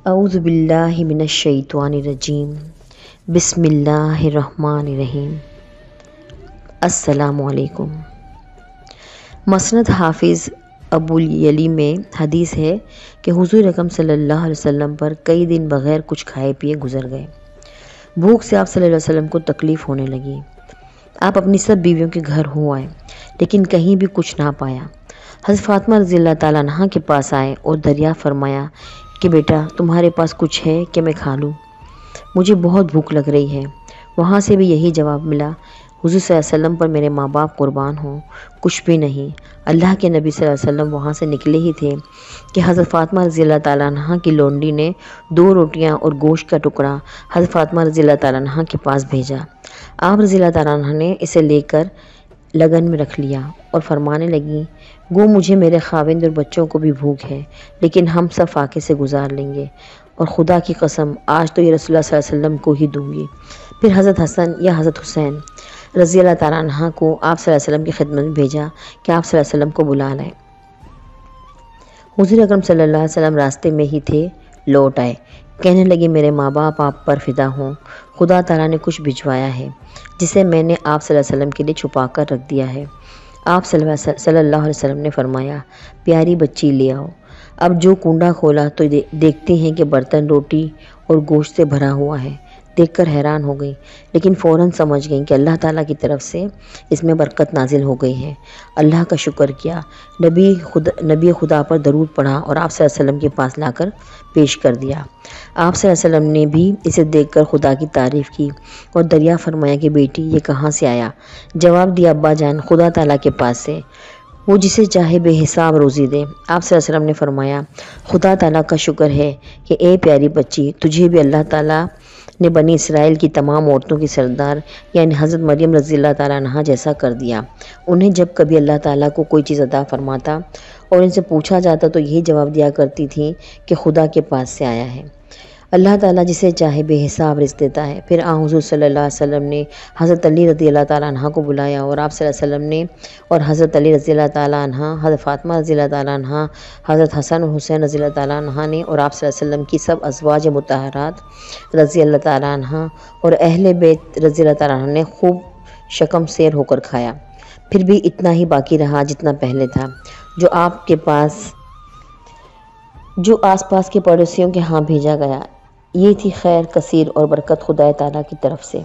اعوذ باللہ من الشیطان الرجیم بسم اللہ الرحمن الرحیم۔ السلام علیکم۔ مسند حافظ ابوالیلی میں حدیث ہے کہ حضور اکرم صلی اللہ علیہ وسلم پر کئی دن بغیر کچھ کھائے پیے گزر گئے۔ بھوک سے آپ صلی اللہ علیہ وسلم کو تکلیف ہونے لگی۔ آپ اپنی سب بیویوں کے گھر ہو آئے لیکن کہیں بھی کچھ نہ پایا۔ حضرت فاطمہ رضی اللہ تعالیٰ عنہا کے پاس آئے اور دریافت فرمایا کہ بیٹا تمہارے پاس کچھ ہے کہ میں کھا لوں؟ مجھے بہت بھوک لگ رہی ہے۔ وہاں سے بھی یہی جواب ملا، حضور صلی اللہ علیہ وسلم پر میرے ماں باپ قربان ہوں، کچھ بھی نہیں۔ اللہ کے نبی صلی اللہ علیہ وسلم وہاں سے نکلے ہی تھے کہ حضرت فاطمہ رضی اللہ تعالیٰ عنہا کی لونڈی نے 2 روٹیاں اور گوشت کا ٹکڑا حضرت فاطمہ رضی اللہ تعالیٰ عنہا کے پاس بھیجا۔ آپ رضی اللہ تعالیٰ عنہ نے اسے لے کر لگن میں رکھ لیا اور فرمانے لگیں، گو مجھے میرے خاوند اور بچوں کو بھی بھوک ہے لیکن ہم سب فاقے سے گزار لیں گے، اور خدا کی قسم آج تو یہ رسول اللہ صلی اللہ علیہ وسلم کو ہی دوں گی۔ پھر حضرت حسن یا حضرت حسین رضی اللہ تعالیٰ عنہ کو آپ صلی اللہ علیہ وسلم کی خدمت میں بھیجا کہ آپ صلی اللہ علیہ وسلم کو بلا لائیں۔ حضور اکرم صلی اللہ علیہ وسلم راستے میں ہی تھے، لوٹ آئے، کہنے لگے میرے ماں باپ آپ پر فدا ہوں، خدا تعالیٰ نے کچھ بھجوایا ہے جسے میں نے آپ صلی اللہ علیہ وسلم کے لیے چھپا کر رکھ دیا ہے۔ آپ صلی اللہ علیہ وسلم نے فرمایا، پیاری بچی لے آؤ۔ اب جو کنڈا کھولا تو دیکھتے ہیں کہ برتن روٹی اور گوشت سے بھرا ہوا ہے۔ دیکھ کر حیران ہو گئی لیکن فوراً سمجھ گئیں کہ اللہ تعالیٰ کی طرف سے اس میں برکت نازل ہو گئی ہے۔ اللہ کا شکر کیا، نبی خدا پر درود پڑھا اور آپ صلی اللہ علیہ وسلم کے پاس لا کر پیش کر دیا۔ آپ صلی اللہ علیہ وسلم نے بھی اسے دیکھ کر خدا کی تعریف کی اور دریافت فرمایا کہ بیٹی یہ کہاں سے آیا؟ جواب دیا، ابا جان خدا تعالیٰ کے پاس سے، وہ جسے چاہے بے حساب روزی دے۔ آپ صلی اللہ علیہ وسلم نے فرمایا، خدا تعالیٰ کا شکر ہے کہ اے پیاری بچی تجھے بھی اللہ تعالیٰ نے بنی اسرائیل کی تمام عورتوں کی سردار یعنی حضرت مریم رضی اللہ تعالیٰ عنہا جیسا کر دیا۔ انہیں جب کبھی اللہ تعالیٰ کو کوئی چیز عطا فرماتا اور ان سے پوچھا جاتا تو یہی جواب دیا کرتی تھی کہ خدا کے پاس سے آیا ہے۔ اللہ تعالیٰ جسے چاہے بے حساب رزق دیتا ہے۔ پھر حضور صلی اللہ علیہ وسلم نے حضرت علی رضی اللہ تعالیٰ عنہ کو بلایا اور آپ صلی اللہ علیہ وسلم نے اور حضرت علی رضی اللہ تعالیٰ عنہ، حضرت فاطمہ رضی اللہ تعالیٰ عنہ، حضرت حسن اور حسین رضی اللہ تعالیٰ عنہ نے اور آپ صلی اللہ علیہ وسلم کی سب ازواج مطہرات رضی اللہ تعالیٰ عنہ اور اہل بیت رضی اللہ تعالیٰ عنہ نے خوب شکم سیر ہو کر کھایا۔ پھر بھی اتنا ہی باقی رہا جتنا پہلے تھا، جو آس پاس کے پڑوسیوں کے ہاں بھیجا گیا۔ یہ تھی خیر کثیر اور برکت خدا تعالیٰ کی طرف سے۔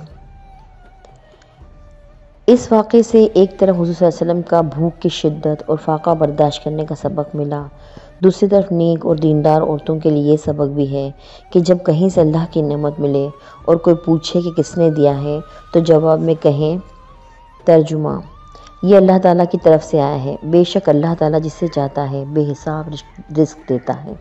اس واقعے سے ایک طرف حضور صلی اللہ علیہ وسلم کا بھوک کی شدت اور فاقہ برداشت کرنے کا سبق ملا، دوسری طرف نیک اور دیندار عورتوں کے لیے یہ سبق بھی ہے کہ جب کہیں سے اللہ کی نعمت ملے اور کوئی پوچھے کہ کس نے دیا ہے تو جواب میں کہیں، ترجمہ، یہ اللہ تعالیٰ کی طرف سے آیا ہے، بے شک اللہ تعالیٰ جسے چاہتا ہے بے حساب رزق دیتا ہے۔